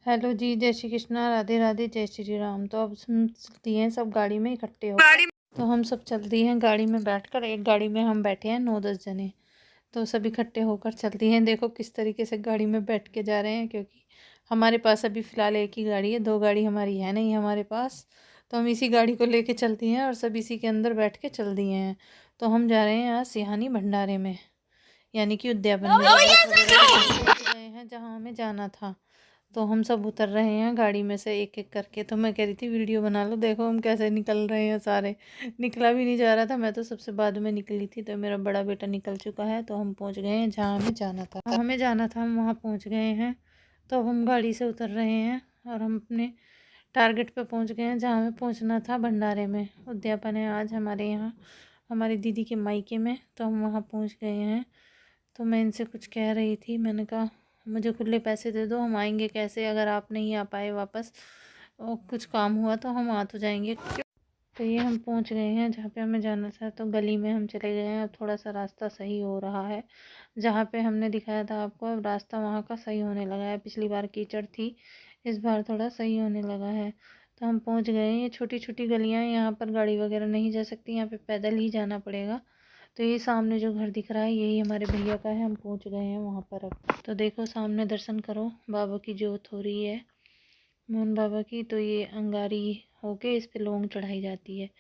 Hello जी, जय श्री कृष्णा, राधे राधे, जय श्री राम। तो अब हम चलती हैं सब गाड़ी में इकट्ठे होकर। तो हम सब चलती हैं गाड़ी में बैठकर। एक गाड़ी में हम बैठे हैं 9-10 जने। तो सब इकट्ठे होकर चलती हैं। देखो किस तरीके से गाड़ी में बैठ के जा रहे हैं, क्योंकि हमारे पास अभी फ़िलहाल एक ही गाड़ी है, 2 गाड़ी हमारी है नहीं हमारे पास। तो हम इसी गाड़ी को लेके चलती हैं और सब इसी के अंदर बैठ के चल दिए हैं। तो हम जा रहे हैं आज सिहानी भंडारे में, यानी कि उद्यापन में पहुंच गए हैं जहाँ हमें जाना था। तो हम सब उतर रहे हैं गाड़ी में से एक एक करके। तो मैं कह रही थी वीडियो बना लो, देखो हम कैसे निकल रहे हैं सारे। निकला भी नहीं जा रहा था, मैं तो सबसे बाद में निकली थी। तो मेरा बड़ा बेटा निकल चुका है। तो हम पहुंच गए हैं जहाँ हमें जाना था, हम वहाँ पहुँच गए हैं। तो हम गाड़ी से उतर रहे हैं और हम अपने टारगेट पे पहुँच गए हैं जहाँ हमें पहुँचना था। भंडारे में उद्यापन है आज हमारे यहाँ, हमारी दीदी के मायके में। तो हम वहाँ पहुँच गए हैं। तो मैं इनसे कुछ कह रही थी, मैंने कहा मुझे खुले पैसे दे दो, हम आएंगे कैसे अगर आप नहीं आ पाए वापस, और कुछ काम हुआ तो हम आ तो जाएंगे। तो ये हम पहुंच गए हैं जहाँ पे हमें जाना था। तो गली में हम चले गए हैं। अब थोड़ा सा रास्ता सही हो रहा है, जहाँ पे हमने दिखाया था आपको, अब रास्ता वहाँ का सही होने लगा है। पिछली बार कीचड़ थी, इस बार थोड़ा सही होने लगा है। तो हम पहुँच गए हैं। ये छोटी छोटी गलियाँ हैं, यहाँ पर गाड़ी वगैरह नहीं जा सकती, यहाँ पे पैदल ही जाना पड़ेगा। तो ये सामने जो घर दिख रहा है यही हमारे भैया का है। हम पहुंच गए हैं वहाँ पर। अब तो देखो सामने दर्शन करो, बाबा की जोत हो रही है, मोहन बाबा की। तो ये अंगारी होके इस पे लौंग चढ़ाई जाती है।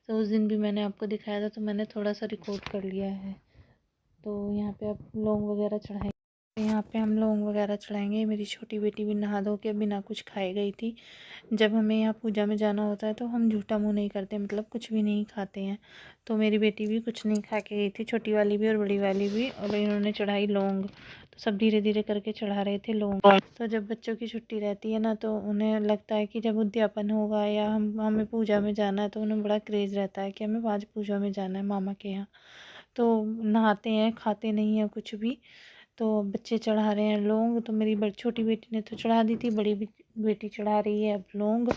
तो उस दिन भी मैंने आपको दिखाया था, तो मैंने थोड़ा सा रिकॉर्ड कर लिया है। तो यहाँ पे आप लौंग वगैरह चढ़ाएंगे, यहाँ पे हम लौंग वगैरह चढ़ाएंगे। मेरी छोटी बेटी भी नहा धो के बिना कुछ खाए गई थी। जब हमें यहाँ पूजा में जाना होता है तो हम झूठा मुँह नहीं करते, मतलब कुछ भी नहीं खाते हैं। तो मेरी बेटी भी कुछ नहीं खा के गई थी, छोटी वाली भी और बड़ी वाली भी। और इन्होंने चढ़ाई लौंग। तो सब धीरे धीरे करके चढ़ा रहे थे लौंग। तो जब बच्चों की छुट्टी रहती है ना, तो उन्हें लगता है कि जब उद्यापन होगा या हमें पूजा में जाना है, तो उन्हें बड़ा क्रेज़ रहता है कि हमें आज पूजा में जाना है मामा के यहाँ। तो नहाते हैं, खाते नहीं हैं कुछ भी। तो बच्चे चढ़ा रहे हैं लौंग। तो मेरी छोटी बेटी ने तो चढ़ा दी थी, बड़ी बेटी चढ़ा रही है अब लौंग।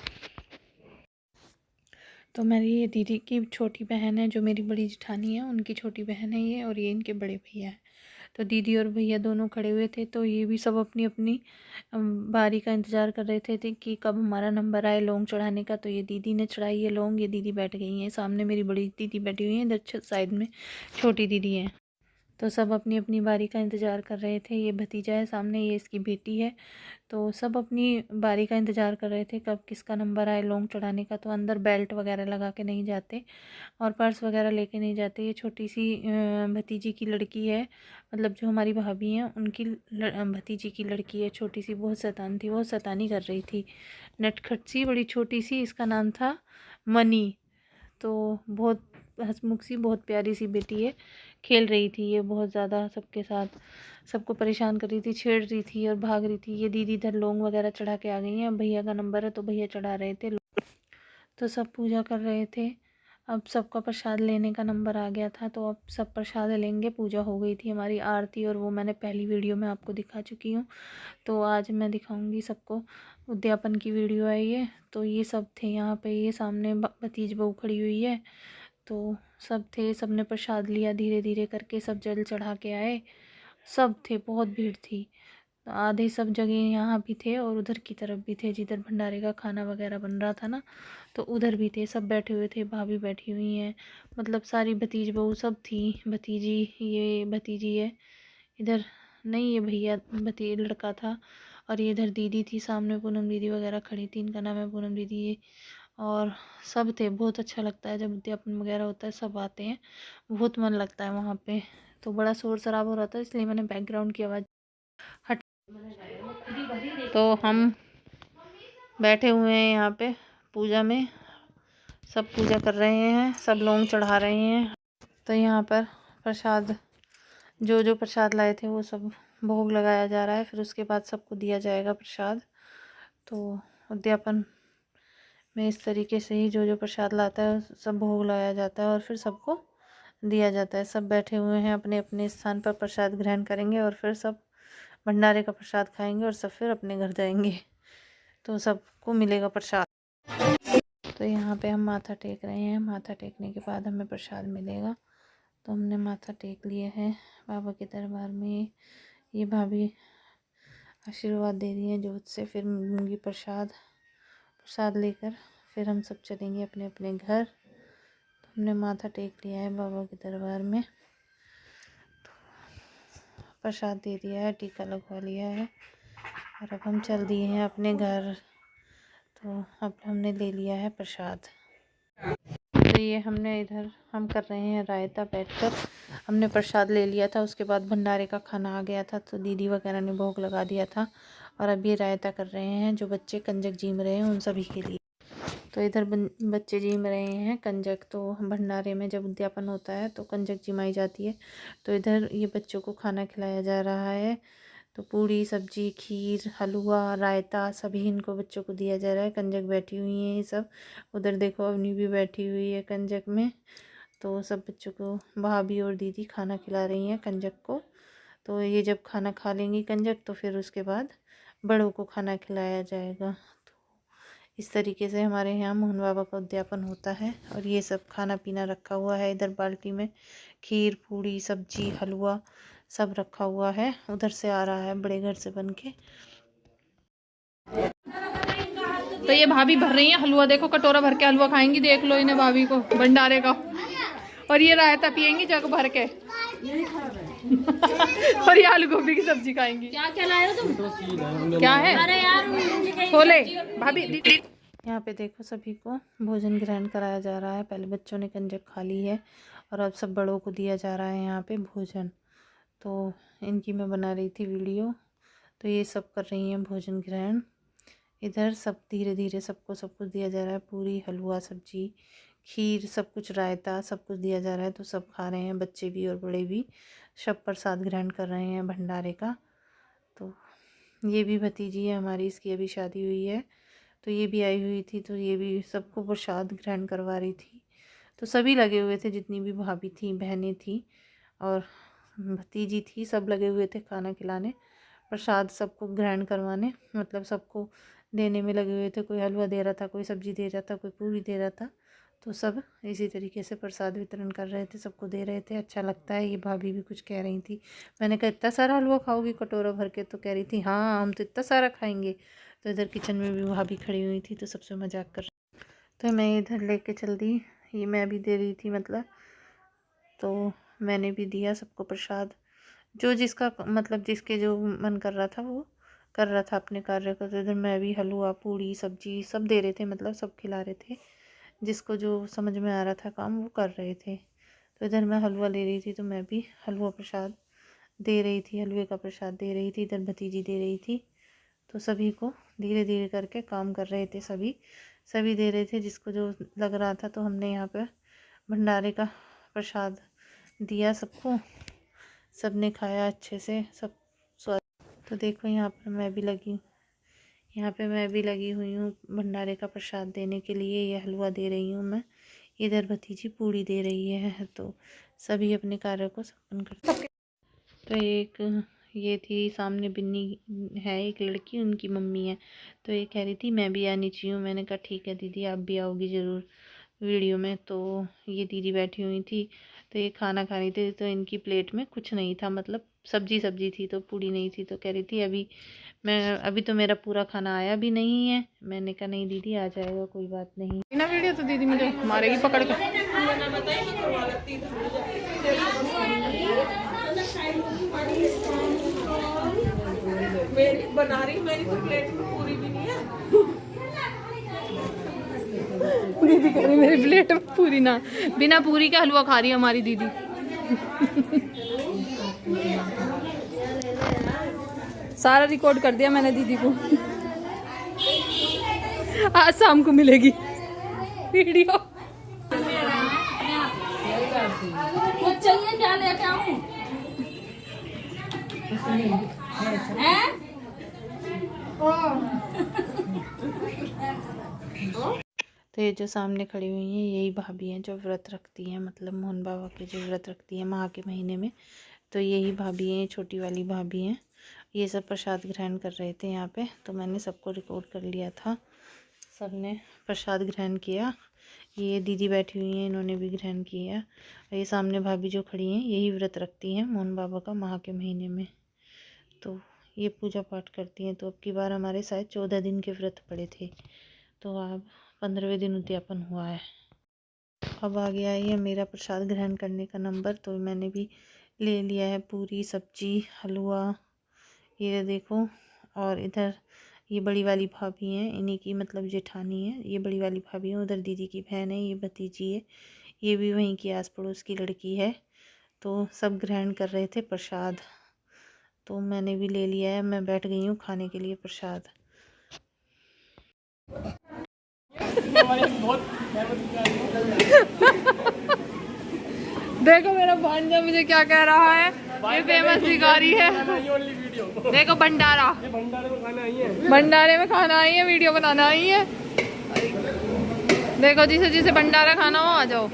तो मेरी ये दीदी की छोटी बहन है, जो मेरी बड़ी जेठानी है, उनकी छोटी बहन है ये, और ये इनके बड़े भैया हैं। तो दीदी और भैया दोनों खड़े हुए थे। तो ये भी सब अपनी अपनी बारी का इंतज़ार कर रहे थे कि कब हमारा नंबर आए लौंग चढ़ाने का। तो ये दीदी ने चढ़ाई है लौंग। ये दीदी बैठ गई हैं सामने, मेरी बड़ी दीदी बैठी हुई है इधर साइड में, छोटी दीदी है। तो सब अपनी अपनी बारी का इंतज़ार कर रहे थे। ये भतीजा है सामने, ये इसकी बेटी है। तो सब अपनी बारी का इंतज़ार कर रहे थे कब किसका नंबर आए लौंग चढ़ाने का। तो अंदर बेल्ट वगैरह लगा के नहीं जाते और पर्स वगैरह लेके नहीं जाते। ये छोटी सी भतीजी की लड़की है, मतलब जो हमारी भाभी हैं उनकी भतीजी की लड़की है, छोटी सी, बहुत शैतान थी, बहुत शैतानी कर रही थी, नटखट सी, बड़ी छोटी सी। इसका नाम था मनी। तो बहुत हंसमुख सी, बहुत प्यारी सी बेटी है। खेल रही थी ये बहुत ज़्यादा सबके साथ, सबको परेशान कर रही थी, छेड़ रही थी और भाग रही थी। ये दीदी इधर लौंग वगैरह चढ़ा के आ गई हैं। भैया का नंबर है तो भैया चढ़ा रहे थे। तो सब पूजा कर रहे थे। अब सबका प्रसाद लेने का नंबर आ गया था, तो अब सब प्रसाद लेंगे। पूजा हो गई थी हमारी, आरती और वो मैंने पहली वीडियो में आपको दिखा चुकी हूँ। तो आज मैं दिखाऊंगी सबको, उद्यापन की वीडियो है ये। तो ये सब थे यहाँ पे, ये सामने भतीज बहू खड़ी हुई है। तो सब थे, सब ने प्रसाद लिया, धीरे धीरे करके सब जल चढ़ा के आए। सब थे, बहुत भीड़ थी। तो आधे सब जगह यहाँ भी थे और उधर की तरफ भी थे, जिधर भंडारे का खाना वगैरह बन रहा था ना, तो उधर भी थे। सब बैठे हुए थे, भाभी बैठी हुई हैं, मतलब सारी भतीज बहू सब थी। भतीजी, ये भतीजी है इधर, नहीं ये भैया लड़का था। और ये इधर दीदी थी सामने, पूनम दीदी वगैरह खड़ी थी, इनका नाम है पूनम दीदी ये। और सब थे। बहुत अच्छा लगता है जब उद्यापन वगैरह होता है, सब आते हैं, बहुत मन लगता है वहाँ पे। तो बड़ा शोर शराबा हो रहा था, इसलिए मैंने बैकग्राउंड की आवाज़ हट। तो हम बैठे हुए हैं यहाँ पे पूजा में, सब पूजा कर रहे हैं, सब लौंग चढ़ा रहे हैं। तो यहाँ पर प्रसाद, जो जो प्रसाद लाए थे वो सब भोग लगाया जा रहा है, फिर उसके बाद सबको दिया जाएगा प्रसाद। तो उद्यापन में इस तरीके से ही जो जो प्रसाद लाता है सब भोग लगाया जाता है और फिर सबको दिया जाता है। सब बैठे हुए हैं अपने अपने स्थान पर, प्रसाद ग्रहण करेंगे और फिर सब भंडारे का प्रसाद खाएंगे और सब फिर अपने घर जाएंगे। तो सबको मिलेगा प्रसाद। तो यहाँ पे हम माथा टेक रहे हैं, माथा टेकने के बाद हमें प्रसाद मिलेगा। तो हमने माथा टेक लिया है बाबा के दरबार में। ये भाभी आशीर्वाद दे रही हैं जोत से। फिर लूँगी प्रसाद लेकर फिर हम सब चलेंगे अपने अपने घर। तो हमने माथा टेक लिया है बाबा के दरबार में, प्रसाद दे दिया है, टीका लगवा लिया है और अब हम चल दिए हैं अपने घर। तो अब हमने ले लिया है प्रसाद। तो ये हमने इधर हम कर रहे हैं रायता बैठकर। हमने प्रसाद ले लिया था, उसके बाद भंडारे का खाना आ गया था तो दीदी वगैरह ने भोग लगा दिया था और अब ये रायता कर रहे हैं जो बच्चे कंजक जीम रहे हैं उन सभी के लिए। तो इधर बच्चे जीम रहे हैं कंजक। तो भंडारे में जब उद्यापन होता है तो कंजक जिमाई जाती है, तो इधर ये बच्चों को खाना खिलाया जा रहा है। तो पूड़ी सब्जी खीर हलवा रायता सभी इनको बच्चों को दिया जा रहा है। कंजक बैठी हुई हैं ये सब। उधर देखो अवनी भी बैठी हुई है कंजक में। तो सब बच्चों को भाभी और दीदी खाना खिला रही हैं कंजक को। तो ये जब खाना खा लेंगी कंजक तो फिर उसके बाद बड़ों को खाना खिलाया जाएगा। तो इस तरीके से हमारे यहाँ मोहन बाबा का उद्यापन होता है। और ये सब खाना पीना रखा हुआ है इधर बाल्टी में, खीर पूड़ी सब्जी हलवा सब रखा हुआ है। उधर से आ रहा है बड़े घर से बन के। तो ये भाभी भर रही है हलवा, देखो कटोरा भर के हलवा खाएंगी, देख लो इन्हें भाभी को भंडारे का। और ये रायता पियेंगी जग भर के और ये आलू गोभी की सब्जी खाएंगी। क्या क्या लाए हो तुम? क्या है? अरे यार खोले भाभी। यहाँ पे देखो सभी को भोजन ग्रहण कराया जा रहा है। पहले बच्चों ने कंजक खा ली है और अब सब बड़ों को दिया जा रहा है यहाँ पे भोजन। तो इनकी मैं बना रही थी वीडियो। तो ये सब कर रही हैं भोजन ग्रहण। इधर सब धीरे धीरे सबको सब कुछ दिया जा रहा है, पूरी हलवा सब्जी खीर सब कुछ रायता सब कुछ दिया जा रहा है। तो सब खा रहे हैं, बच्चे भी और बड़े भी सब प्रसाद ग्रहण कर रहे हैं भंडारे का। तो ये भी भतीजी है हमारी, इसकी अभी शादी हुई है तो ये भी आई हुई थी। तो ये भी सबको प्रसाद ग्रहण करवा रही थी। तो सभी लगे हुए थे, जितनी भी भाभी थी बहनें थी और भतीजी थी, सब लगे हुए थे खाना खिलाने, प्रसाद सबको ग्रहण करवाने, मतलब सबको देने में लगे हुए थे। कोई हलवा दे रहा था, कोई सब्जी दे रहा था, कोई पूरी दे रहा था। तो सब इसी तरीके से प्रसाद वितरण कर रहे थे, सबको दे रहे थे। अच्छा लगता है। ये भाभी भी कुछ कह रही थी, मैंने कहा इतना सारा हलवा खाओगी कटोरा भर के? तो कह रही थी हाँ हम तो इतना सारा खाएंगे। तो इधर किचन में भी भाभी खड़ी हुई थी तो सबसे मजाक कर रही। तो मैं इधर लेके चल दी, ये मैं भी दे रही थी मतलब। तो मैंने भी दिया सबको प्रसाद, जो जिसका मतलब जिसके जो मन कर रहा था वो कर रहा था अपने कार्य को। तो इधर मैं भी हलवा पूड़ी सब्जी सब दे रहे थे, मतलब सब खिला रहे थे, जिसको जो समझ में आ रहा था काम वो कर रहे थे। तो इधर मैं हलवा ले रही थी तो मैं भी हलवा प्रसाद दे रही थी, हलवे का प्रसाद दे रही थी। इधर भतीजी दे रही थी। तो सभी को धीरे धीरे करके काम कर रहे थे, सभी सभी दे रहे थे जिसको जो लग रहा था। तो हमने यहाँ पर भंडारे का प्रसाद दिया सबको, सबने खाया अच्छे से सब स्वाद। तो देखो यहाँ पर मैं भी लगी हुई हूँ भंडारे का प्रसाद देने के लिए। ये हलवा दे रही हूँ मैं, इधर भतीजी पूड़ी दे रही है। तो सभी अपने कार्य को संपन्न करते। तो एक ये थी सामने बिन्नी है एक लड़की, उनकी मम्मी है। तो ये कह रही थी मैं भी आनी चाहिए। मैंने कहा ठीक है दीदी आप भी आओगी ज़रूर वीडियो में। तो ये दीदी बैठी हुई थी, तो ये खाना खा रही थी। तो इनकी प्लेट में कुछ नहीं था, मतलब सब्जी थी तो पूड़ी नहीं थी। तो कह रही थी अभी तो मेरा पूरा खाना आया भी नहीं है। मैंने कहा नहीं दीदी आ जाएगा कोई बात नहीं ना वीडियो। तो दीदी मुझे मारेगी पकड़ के। बना रही मेरी तो प्लेट में पूरी भी नहीं है। दीदी कह रही मेरी प्लेट में पूरी ना, बिना पूरी का हलवा खा रही है हमारी दीदी। सारा रिकॉर्ड कर दिया मैंने दीदी को। आज शाम को मिलेगी वीडियो। कुछ चाहिए क्या लेके आऊं? तो ये जो सामने खड़ी हुई हैं यही भाभी हैं जो व्रत रखती हैं, मतलब मोहन बाबा के जो व्रत रखती हैं माह के महीने में। तो यही भाभी हैं, छोटी वाली भाभी हैं। ये सब प्रसाद ग्रहण कर रहे थे यहाँ पे, तो मैंने सबको रिकॉर्ड कर लिया था। सबने प्रसाद ग्रहण किया। ये दीदी बैठी हुई हैं, इन्होंने भी ग्रहण किया। और ये सामने भाभी जो खड़ी हैं यही व्रत रखती हैं मोहन बाबा का माह के महीने में। तो ये पूजा पाठ करती हैं। तो अब की बार हमारे शायद 14 दिन के व्रत पड़े थे, तो अब 15वें दिन उद्यापन हुआ है। अब आ गया है ये मेरा प्रसाद ग्रहण करने का नंबर। तो मैंने भी ले लिया है पूरी सब्जी हलवा, ये देखो। और इधर ये बड़ी वाली भाभी हैं, इन्हीं की मतलब जेठानी है, ये बड़ी वाली भाभी है। उधर दीदी की बहन है, ये भतीजी है, ये भी वहीं की आस पड़ोस की लड़की है। तो सब ग्रहण कर रहे थे प्रसाद, तो मैंने भी ले लिया है। मैं बैठ गई हूँ खाने के लिए प्रसाद। देखो मेरा भांजा मुझे क्या कह रहा है, ये फेमस भिखारी है। देखो भंडारा, भंडारे में खाना आई है, वीडियो बनाना आई है। देखो जिसे जिसे भंडारा खाना हो आ जाओ।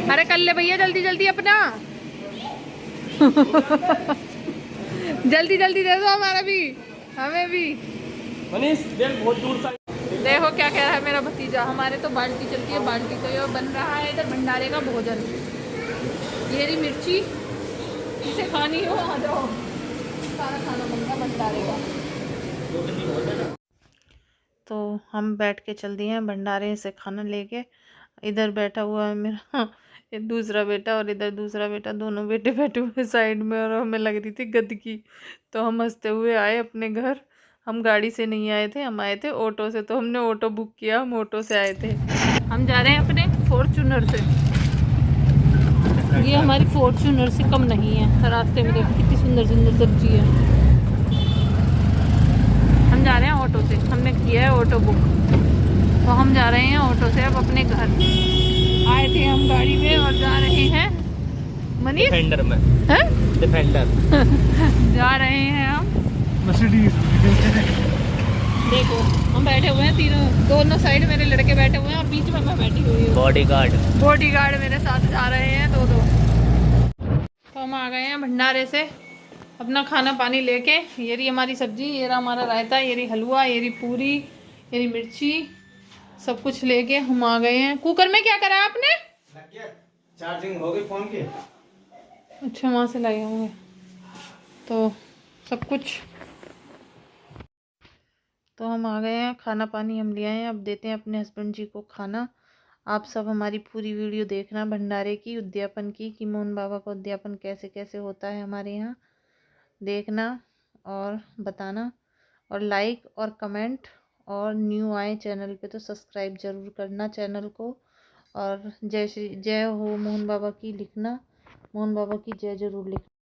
अरे कर ले भैया जल्दी जल्दी अपना जल्दी जल्दी दे दो हमारा भी, हमें भी। मनीष बहुत दूर से देखो क्या कह रहा है मेरा भतीजा। हमारे तो बाल्टी चलती है, बाल्टी तो ये बन रहा है इधर भंडारे का भोजन। ये रही मिर्ची, इसे खानी हो आ जाओ, सारा खाना बनता भंडारे का। तो हम बैठ के चल दिए हैं भंडारे से खाना लेके। इधर बैठा हुआ है मेरा ये दूसरा बेटा, और इधर दूसरा बेटा, दोनों बेटे बैठे हुए साइड में, और हमें लग रही थी गंदगी। तो हम हंसते हुए आए अपने घर। हम गाड़ी से नहीं आए थे, हम आए थे ऑटो से। तो हमने ऑटो बुक किया, हम ऑटो से आए थे। हम जा रहे हैं अपने फॉर्चूनर से। ये हमारी फॉर्चूनर से कम नहीं है। रास्ते में देखो कितनी सुंदर सुंदर सब्जी है। हम जा रहे हैं ऑटो से, हमने किया है ऑटो बुक। तो हम जा रहे हैं ऑटो से अब अपने घर। आए थे हम गाड़ी में और जा रहे हैं मनीष डिफेंडर में, है डिफेंडर जा रहे हैं हम मर्सिडीज। देखो हम बैठे हुए हैं तीनों, दोनों साइड मेरे लड़के बैठे हुए हैं और बीच में मैं बैठी हुई हूँ। बॉडीगार्ड मेरे साथ जा रहे हैं दो। तो हम आ गए हैं भंडारे से अपना खाना पानी लेके। ये रही हमारी सब्जी, ये रहा हमारा रायता, ये रही हलवा, ये रही पूरी, ये रही मिर्ची, सब कुछ लेके हम आ गए हैं। कुकर में क्या करा आपने? चार्जिंग हो गई फोन की। अच्छा वहाँ से लाए होंगे। तो सब कुछ तो हम आ गए हैं, खाना पानी हम ले आए हैं। अब देते हैं अपने हस्बैंड जी को खाना। आप सब हमारी पूरी वीडियो देखना भंडारे की, उद्यापन की, कि मोहन बाबा का उद्यापन कैसे कैसे होता है हमारे यहाँ, देखना और बताना। और लाइक और कमेंट, और न्यू आए चैनल पे तो सब्सक्राइब ज़रूर करना चैनल को। और जय श्री जय हो मोहन बाबा की लिखना, मोहन बाबा की जय ज़रूर लिखना।